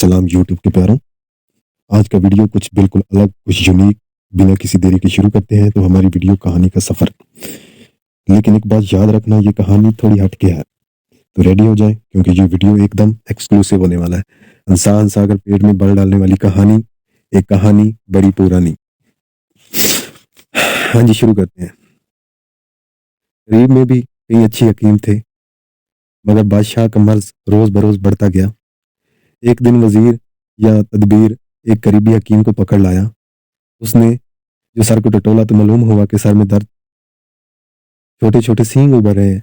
सलाम यूट्यूब के प्यारों। आज का वीडियो कुछ बिल्कुल अलग, कुछ यूनिक, बिना किसी देरी के शुरू करते हैं। तो हमारी वीडियो कहानी का सफर, लेकिन एक बात याद रखना, ये कहानी थोड़ी हटके है, तो रेडी हो जाए क्योंकि ये वीडियो एकदम एक्सक्लूसिव होने वाला है। हंसा हंसा कर पेट में बल डालने वाली कहानी, एक कहानी बड़ी पुरानी। हाँ जी, शुरू करते हैं। करीब में भी कई अच्छे हकीम थे, मगर बादशाह का मर्ज रोज बरोज बढ़ता गया। एक दिन वजीर या तदबीर एक करीबी हकीम को पकड़ लाया। उसने जो सर को टटोला तो मालूम हुआ कि सर में दर्द, छोटे छोटे सींग उभर रहे हैं।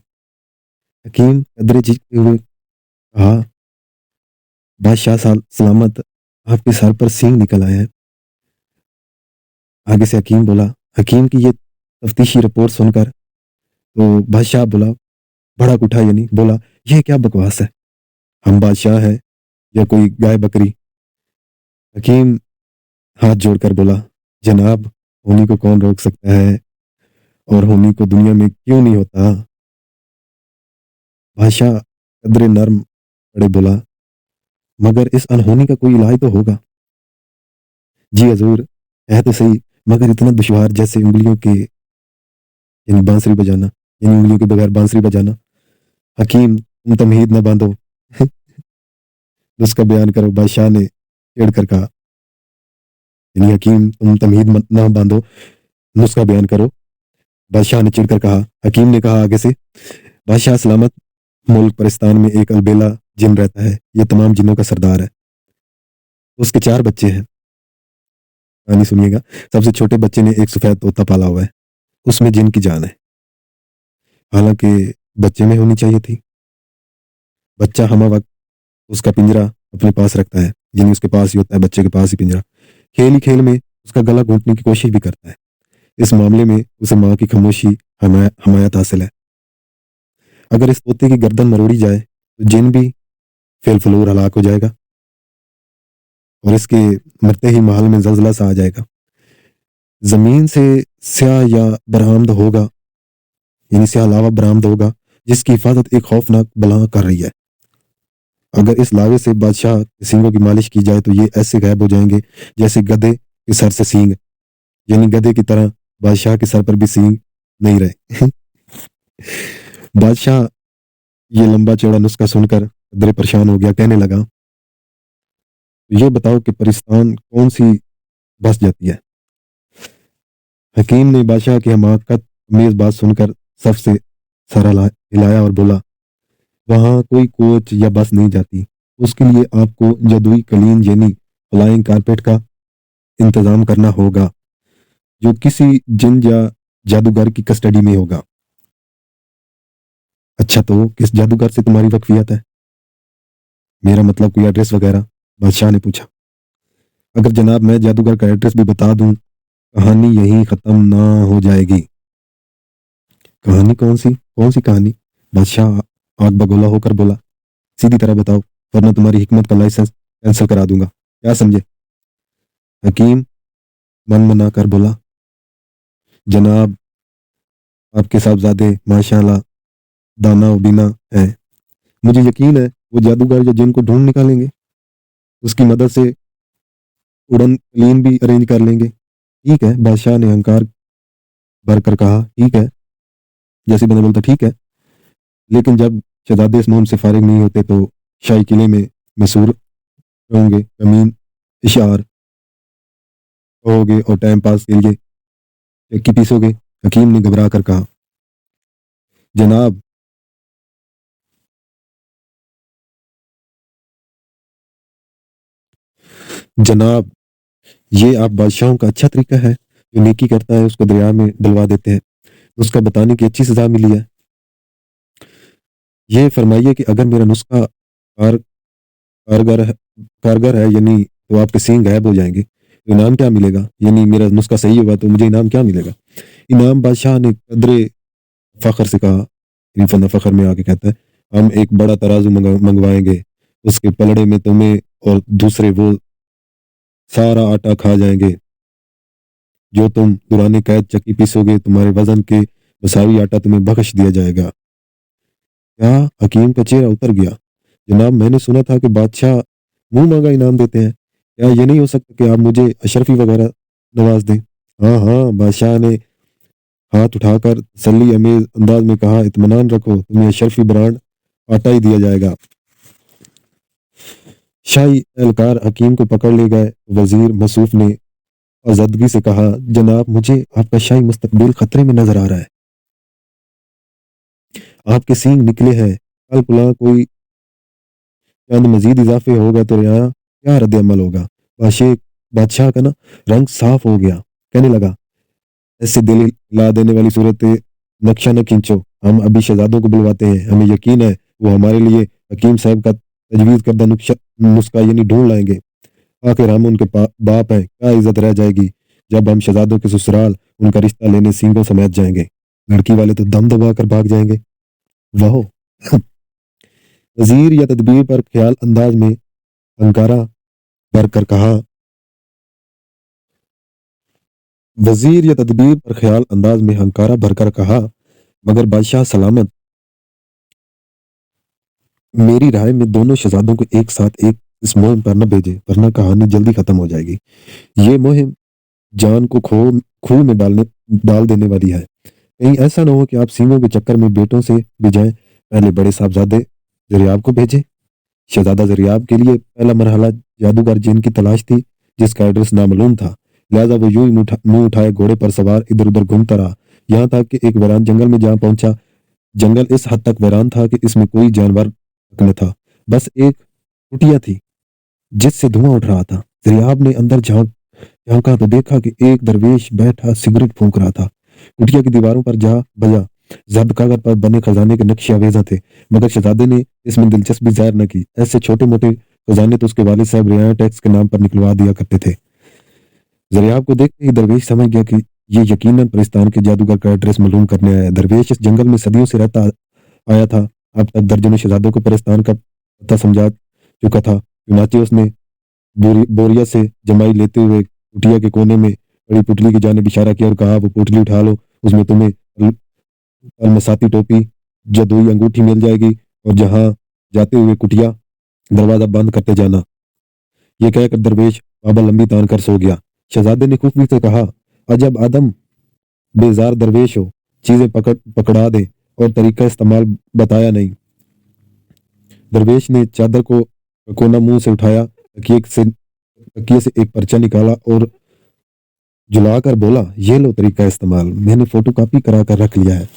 हकीम कदरे चीखते हुए कहा, बादशाह सलामत, आपके सर पर सींग निकल आया है। आगे से हकीम बोला। हकीम की ये तफ्तीशी रिपोर्ट सुनकर तो बादशाह बोला, भड़क उठा, यानी बोला, यह क्या बकवास है, हम बादशाह हैं या कोई गाय बकरी। हकीम हाथ जोड़कर बोला, जनाब, होनी को कौन रोक सकता है, और होनी को दुनिया में क्यों नहीं होता। बादशाह कदरे नर्म पड़े बोला, मगर इस अनहोनी का कोई इलाज तो होगा। जी हजूर, है तो सही, मगर इतना दुश्वार जैसे उंगलियों के, यानी बांसुरी बजाना, यानी उंगलियों के बगैर बांसुरी बजाना। हकीम, तुम तमहीद न बांधो, उसका बयान करो, बादशाह ने चिढ़ कर कहा। यानी हकीम, तुम तमहीद न बांधो, नुस्खा बयान करो, बादशाह ने चिढ़कर कहा। हकीम ने कहा आगे से, बादशाह सलामत, मुल्क परिस्तान में एक अलबेला जिन रहता है, ये तमाम जिन्नों का सरदार है। उसके 4 बच्चे हैं। कहानी सुनिएगा। सबसे छोटे बच्चे ने एक सफेद तोता पाला हुआ है, उसमें जिन की जान है, हालांकि बच्चे में होनी चाहिए थी। बच्चा हमा वक्त उसका पिंजरा अपने पास रखता है, यानी उसके पास ही होता है, बच्चे के पास ही पिंजरा। खेल ही खेल में उसका गला घोंटने की कोशिश भी करता है। इस मामले में उसे माँ की खामोशी हमायत हासिल है। अगर इस तोते की गर्दन मरोड़ी जाए तो जिन भी फेल फलूर हलाक हो जाएगा, और इसके मरते ही महल में जलजला सा आ जाएगा। जमीन से स्याह या बरामद होगा, यानी स्याह लावा बरामद होगा, जिसकी हिफाजत एक खौफनाक बला कर रही है। अगर इस लावे से बादशाह के सींगों की मालिश की जाए तो ये ऐसे गायब हो जाएंगे जैसे गधे के सर से सींग, यानी गधे की तरह बादशाह के सर पर भी सींग नहीं रहे। बादशाह ये लंबा चौड़ा नुस्खा सुनकर कदरे परेशान हो गया। कहने लगा, ये बताओ कि परिस्तान कौन सी बस जाती है। हकीम ने बादशाह की हमाकत अमेज बात सुनकर सबसे सर हिलाया और बोला, वहां कोई कोच या बस नहीं जाती, उसके लिए आपको जादुई कलीन यानी फ्लाइंग कारपेट का इंतजाम करना होगा, जो किसी जिन या जादूगर की कस्टडी में होगा। अच्छा, तो किस जादूगर से तुम्हारी वकफियत है, मेरा मतलब कोई एड्रेस वगैरह, बादशाह ने पूछा। अगर जनाब मैं जादूगर का एड्रेस भी बता दूं, कहानी यहीं खत्म ना हो जाएगी। कहानी कौन सी कहानी, बादशाह आग बगोला होकर बोला। सीधी तरह बताओ, वरना तुम्हारी हिकमत का लाइसेंस कैंसिल करा दूंगा, क्या समझे। हकीम मन मना कर बोला, जनाब, आपके साहबजादे माशाल्लाह दाना बीना है, मुझे यकीन है वो जादूगर या जिन को ढूंढ निकालेंगे, उसकी मदद से उड़न क्लीन भी अरेंज कर लेंगे। ठीक है, बादशाह ने अहंकार भरकर कहा। ठीक है, जैसे बंदा बोलता ठीक है, लेकिन जब शहजादे इस मुहिम से फारिग नहीं होते तो शाही किले में मैसूर रहोगे, कमीन इशार होगे और टाइम पास के लिए चक्की पीसोगे। हकीम ने घबरा कर कहा, जनाब, जनाब, ये आप बादशाहों का अच्छा तरीका है, जो नेकी करता है उसको दरिया में डलवा देते हैं, उसका बताने की अच्छी सजा मिली है। ये फरमाइए कि अगर मेरा नुस्खा कारगर है, कारगर है, यानी तो आपके सींग गायब हो जाएंगे, तो इनाम क्या मिलेगा, यानी मेरा नुस्खा सही होगा तो मुझे इनाम क्या मिलेगा। इनाम, बादशाह ने कदरे फखर से कहा, यानी फना फखर में आके कहता है, हम एक बड़ा तराजू मंगवाएंगे, उसके पलड़े में तुम्हें और दूसरे वो सारा आटा खा जाएंगे, जो तुम दुराने कैद चक्की पीसोगे, तुम्हारे वजन के मसावी आटा तुम्हें बख्श दिया जाएगा। क्या, हकीम का चेहरा उतर गया। जनाब, मैंने सुना था कि बादशाह मुंह मांगा इनाम देते हैं। क्या ये नहीं हो सकता कि आप मुझे अशरफी वगैरह नवाज दें? हाँ हाँ, बादशाह ने हाथ उठाकर तसल्ली अमेज अंदाज में कहा, इत्मीनान रखो, तुम्हें अशरफी ब्रांड आटा ही दिया जाएगा। शाही एहलकार हकीम को पकड़ ले गए। वजीर मसूफ ने आज़ादगी से कहा, जनाब, मुझे आपका शाही मुस्तकबिल खतरे में नजर आ रहा है। आपके सींग निकले हैं, कल पुला कोई चंद मजीद इजाफे होगा तो यहाँ क्या रद्द अमल होगा? बादशाह बादशाह का ना रंग साफ हो गया। कहने लगा, ऐसे दिल हिला देने वाली सूरत नक्शा न खींचो। हम अभी शहजादों को बुलवाते हैं। हमें यकीन है वो हमारे लिए हकीम साहब का तजवीज़ करदा नुस्खा यानी ढूंढ लाएंगे। आखिर हम उनके बाप हैं, क्या इज्जत रह जाएगी जब हम शहजादों के ससुराल उनका रिश्ता लेने सींगों समेत जाएंगे? लड़की वाले तो दम दबा कर भाग जाएंगे। वाहो। वजीर या तदबीर पर ख्याल अंदाज में अंकारा भरकर कहा वजीर या तदबीर पर ख्याल अंदाज में हंकारा भरकर कहा, मगर बादशाह सलामत, मेरी राय में दोनों शहजादों को एक साथ एक इस मुहिम पर न भेजे, वरना कहानी जल्दी खत्म हो जाएगी। ये मुहिम जान को खूह में डाल देने वाली है। कहीं ऐसा ना हो कि आप सींगों के चक्कर में बेटों से भी जाएं। पहले बड़े साहबजादे जरियाब को भेजे। शहजादा जरियाब के लिए पहला मरहला जादूगर जिन की तलाश थी, जिसका एड्रेस नामालूम था। लिहाजा वो यूं ही मुंह उठाए घोड़े पर सवार इधर उधर घूमता रहा, यहाँ तक कि एक वीरान जंगल में जा पहुंचा। जंगल इस हद तक वीरान था कि इसमें कोई जानवर न था, बस एक कुटिया थी जिससे धुआं उठ रहा था। जरियाब ने अंदर झांका तो देखा कि एक दरवेश बैठा सिगरेट फूंक रहा था। कुटिया की दीवारों पर जा बजा जब्त कागज पर बने खजाने के नक्शे आवेजा थे, मगर शहजादे ने इसमें दिलचस्पी जाहिर न की। ऐसे छोटे मोटे खजाने तो उसके वालिद साहब रियाया टैक्स के नाम पर निकलवा दिया करते थे। जरियाब को देखते ही दरवेश समझ गया कि ये यकीनन परिस्तान के जादूगर का एड्रेस मालूम करने आया है। दरवेश इस जंगल में सदियों से रहता आया था। अब तक दर्जनों शहजादों को परिस्तान का पता समझा चुका था। चुनाचे उसने बोरिया से जमाई लेते हुए कुटिया के कोने में बड़ी पुतली की जानिब इशारा किया और कहा, वो पुतली उठा लो, उसमें तुम्हें अलमसाती टोपी जदोई अंगूठी मिल जाएगी, और जहां जाते हुए कुटिया दरवाजा बंद करते जाना। ये कहकर दरवेश बाबा लंबी तान कर सो गया। शहजादे ने खुफी से कहा, अजब आदम बेजार दरवेश हो, चीजें पकड़ा दे और तरीका इस्तेमाल बताया नहीं। दरवेश ने चादर को कोना मुंह से उठाया, तकिए से एक पर्चा निकाला और जुलाकर बोला, ये लो तरीका इस्तेमाल, मैंने फोटो कॉपी करा कर रख लिया है,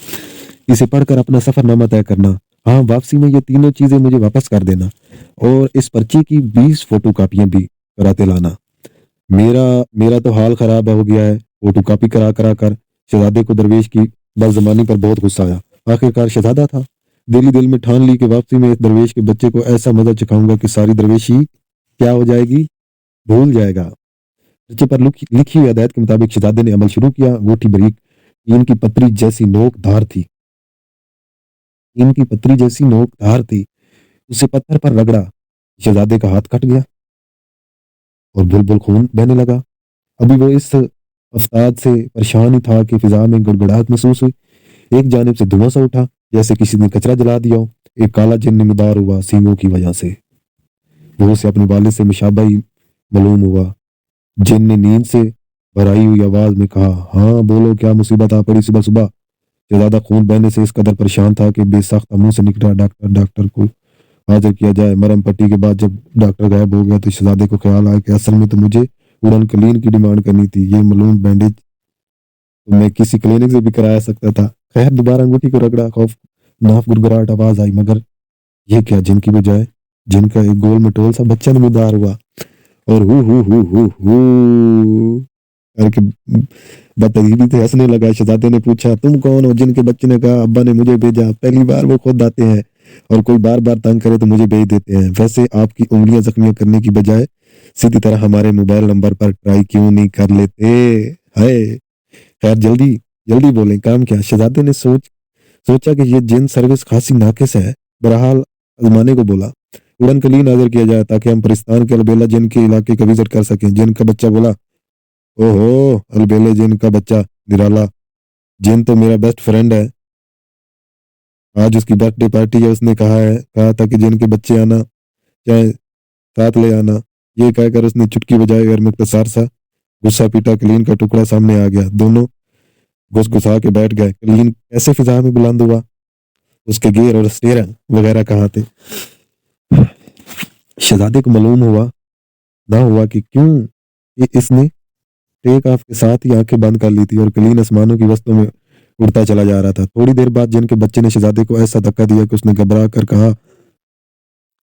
इसे पढ़कर अपना सफरनामा तय करना। हाँ, वापसी में ये तीनों चीजें मुझे वापस कर देना, और इस पर्ची की 20 फोटो कापियां भी कराते लाना। मेरा मेरा तो हाल खराब हो गया है फोटो कॉपी करा कर। शहजादे को दरवेश की बदजमानी पर बहुत गुस्सा आया। आखिरकार शहजादा था। दिल ही दिल में ठान ली कि वापसी में इस दरवेश के बच्चे को ऐसा मजा चखाऊंगा कि सारी दरवेशी क्या हो जाएगी, भूल जाएगा। पर्चे पर लिखी हुई हदायत के मुताबिक शहजादे ने अमल शुरू किया। अंगूठी बरीक ईंट की पतरी जैसी नोक धार थी। ईंट की पतरी जैसी नोक धार थी। उसे पत्थर पर रगड़ा, शहजादे का हाथ कट गया और बुलबुल खून बहने लगा। अभी वो इस अफताद से परेशान ही था कि फिजा में गड़गड़ाहट महसूस हुई। एक जानिब से धुआं सा उठा, जैसे किसी ने कचरा जला दिया हो। एक काला जिन्न निमदार हुआ सींगों की वजह से। वो उसे अपने वालिद से मुशाबही मालूम हुआ। जिन ने नींद से भराई हुई आवाज में कहा, हाँ बोलो, क्या मुसीबत आ पड़ी सुबह सुबह? शहजादा खून बहने से इस कदर परेशान था कि बेसाख्ता मुंह से निकला, डॉक्टर को हाजिर किया जाए। मरहम पट्टी के बाद जब डॉक्टर गायब हो गया तो शहजादे को ख्याल आया कि असल में तो मुझे उड़न क्लीन की डिमांड करनी थी। ये मालूम बैंडेज तो मैं किसी क्लिनिक से भी कराया सकता था। खैर, दोबारा अंगूठी को रगड़ा, खौफ नाफ गुरगुराहट आवाज आई, मगर ये क्या, जिनकी बजाय जिनका एक गोल मटोल सा बच्चा नमदार हुआ और हु करके बदतमीजी से हंसने लगा। शहजादे ने पूछा, तुम कौन हो? जिनके बच्चे ने कहा, अब्बा ने मुझे भेजा। पहली बार वो खुद आते हैं, और कोई बार बार तंग करे तो मुझे भेज देते हैं। वैसे आपकी उंगलियां जख्मी करने की बजाय सीधी तरह हमारे मोबाइल नंबर पर ट्राई क्यों नहीं कर लेते? है खैर, जल्दी जल्दी बोलें, काम क्या? शहजादे ने सोचा कि ये जिन सर्विस खासी नाकिस है। बहरहाल आजमाने को बोला, उड़न कलीन हाजिर किया जाए ताकि हम परिस्तान के अलबेला जिन के इलाके का विजिट कर सकें। जिन का बच्चा बोला, ओहो, अलबेले जिन का बच्चा निराला। जिन तो मेरा बेस्ट फ्रेंड है, आज उसकी बर्थडे पार्टी है। उसने कहा था कि जिन के बच्चे आना चाहे साथ ले आना। ये कहकर उसने चुटकी बजाई और मुख्तसार सा गुस्सा पीटा कलीन का टुकड़ा सामने आ गया। दोनों घुसघुसा के बैठ गए। कलीन कैसे फिजा में बुलंद हुआ, उसके गियर और स्टेयरिंग वगैरह कहाँ थे। शहजादे को मालूम हुआ ना हुआ कि क्यों ये इसने टेक ऑफ के साथ ही आंखें बंद कर ली थी और कलीन आसमानों की वस्तु में उड़ता चला जा रहा था। थोड़ी देर बाद जिनके बच्चे ने शहजादे को ऐसा धक्का दिया कि उसने घबरा कर कहा,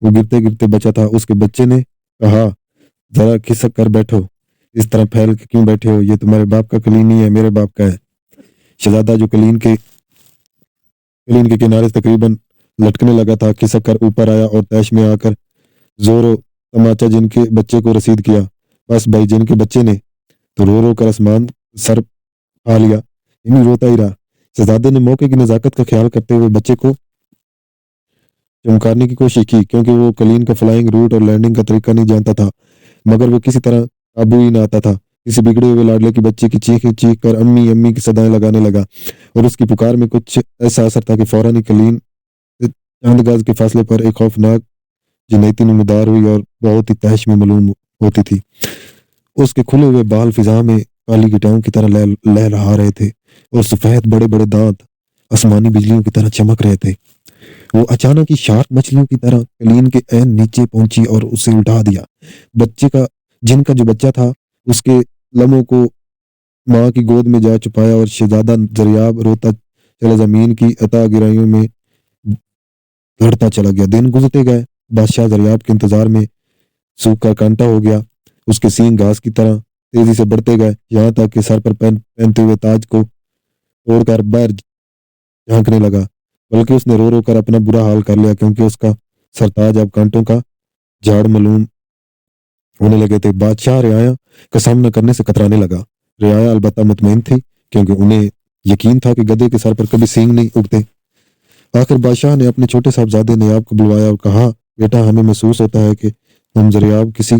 वो गिरते गिरते बचा था। उसके बच्चे ने कहा, जरा खिसक कर बैठो, इस तरह फैल के क्यों बैठे हो, ये तुम्हारे बाप का कलीन नहीं है, मेरे बाप का है। शहजादा जो कलीन के किनारे से तकरीबन लटकने लगा था, खिसक कर ऊपर आया और तैश में आकर जोरो तमाचा जिनके बच्चे को रसीद किया। बस भाई, जिनके बच्चे ने तो रो रो कर आसमान सर आ लिया, यूं रोता ही रहा। शहजादे ने मौके की नजाकत का ख्याल करते हुए बच्चे को चमकाने की कोशिश की, क्योंकि वो कलीन का फ्लाइंग रूट और लैंडिंग का तरीका नहीं जानता था, मगर वो किसी तरह काबू ही ना आता था। किसी बिगड़े हुए लाडले की बच्चे की चीख कर अम्मी अम्मी की सदाएं लगाने लगा और उसकी पुकार में कुछ ऐसा असर था कि फौरन ही कलीन चंद गज के फासले पर एक खौफनाक जुनैती नमदार हुई और बहुत ही तहश में मालूम होती थी। उसके खुले हुए बाल फिजा में काली गिटारों की तरह लहरा रहे थे और सफेद बड़े बड़े दांत आसमानी बिजलियों की तरह चमक रहे थे। वो अचानक ही शार्क मछलियों की तरह कलीन के ऐन नीचे पहुंची और उसे उठा दिया। बच्चे का जिनका जो बच्चा था उसके लम्हों को माँ की गोद में जा छुपाया और शहजादा जरियाब रोता चला जमीन की अता गिराइयों में लड़ता चला गया। दिन गुजरते गए। बादशाह जरियाब के इंतजार में सूख का कांटा हो गया। उसके सींग घास की तरह तेजी से बढ़ते गए, यहाँ तक कि सर पर पहनते हुए ताज को तोड़कर बाहर झांकने लगा। बल्कि उसने रो रो कर अपना बुरा हाल कर लिया, क्योंकि उसका सरताज अब कांटों का झाड़ मालूम होने लगे थे। बादशाह रियाया का सामना करने से कतराने लगा। रियाया अलबत्ता मुतमईन थी, क्योंकि उन्हें यकीन था कि गधे के सर पर कभी सींग नहीं उगते। आखिर बादशाह ने अपने छोटे साहबजादे नयाब को बुलवाया और कहा, बेटा, हमें महसूस होता है कि हम जरियाब किसी